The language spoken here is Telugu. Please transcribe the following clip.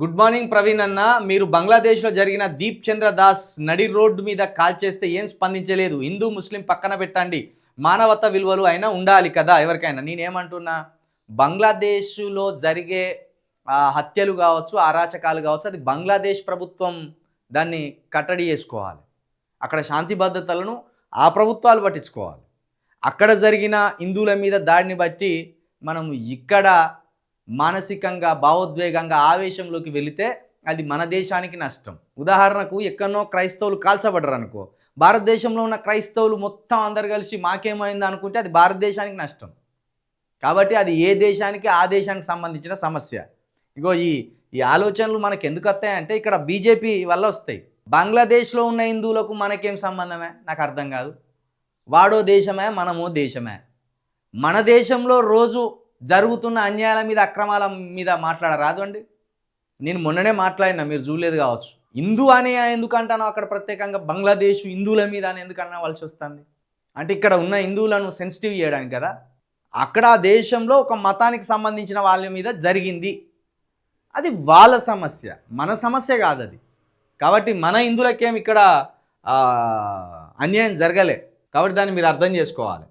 గుడ్ మార్నింగ్ ప్రవీణ్ అన్న. మీరు బంగ్లాదేశ్లో జరిగిన దీప్ చంద్ర దాస్ నడి రోడ్డు మీద కాల్ చేస్తే ఏం స్పందించలేదు. హిందూ ముస్లిం పక్కన పెట్టండి, మానవత విలువలు అయినా ఉండాలి కదా ఎవరికైనా. నేనేమంటున్నా, బంగ్లాదేశ్లో జరిగే హత్యలు కావచ్చు, అరాచకాలు కావచ్చు, అది బంగ్లాదేశ్ ప్రభుత్వం దాన్ని కట్టడి చేసుకోవాలి. అక్కడ శాంతి భద్రతలను ఆ ప్రభుత్వాలు పట్టించుకోవాలి. అక్కడ జరిగిన హిందువుల మీద దాడిని బట్టి మనం ఇక్కడ మానసికంగా, భావోద్వేగంగా, ఆవేశంలోకి వెళితే అది మన దేశానికి నష్టం. ఉదాహరణకు ఎక్కడనో క్రైస్తవులు కాల్చబడ్డరు అనుకో, భారతదేశంలో ఉన్న క్రైస్తవులు మొత్తం అందరు కలిసి మాకేమైంది అనుకుంటే అది భారతదేశానికి నష్టం. కాబట్టి అది ఏ దేశానికి ఆ దేశానికి సంబంధించిన సమస్య. ఇగో ఈ ఈ ఆలోచనలు మనకు ఎందుకు వస్తాయంటే ఇక్కడ బీజేపీ వల్ల వస్తాయి. బంగ్లాదేశ్లో ఉన్న హిందువులకు మనకేం సంబంధమే నాకు అర్థం కాదు. వాడో దేశమే, మనమో దేశమే. మన దేశంలో రోజు జరుగుతున్న అన్యాయాల మీద, అక్రమాల మీద మాట్లాడరాదు అండి. నేను మొన్ననే మాట్లాడినా, మీరు చూడలేదు కావచ్చు. హిందూ అని ఎందుకు అంటానో అక్కడ ప్రత్యేకంగా బంగ్లాదేశ్ హిందువుల మీద అని ఎందుకు అనవలసి వస్తుంది అంటే ఇక్కడ ఉన్న హిందువులను సెన్సిటివ్ చేయడానికి కదా. అక్కడ ఆ దేశంలో ఒక మతానికి సంబంధించిన వాళ్ళ మీద జరిగింది, అది వాళ్ళ సమస్య, మన సమస్య కాదు అది. కాబట్టి మన హిందువులకేం ఇక్కడ అన్యాయం జరగలే. కాబట్టి దాన్ని మీరు అర్థం చేసుకోవాలి.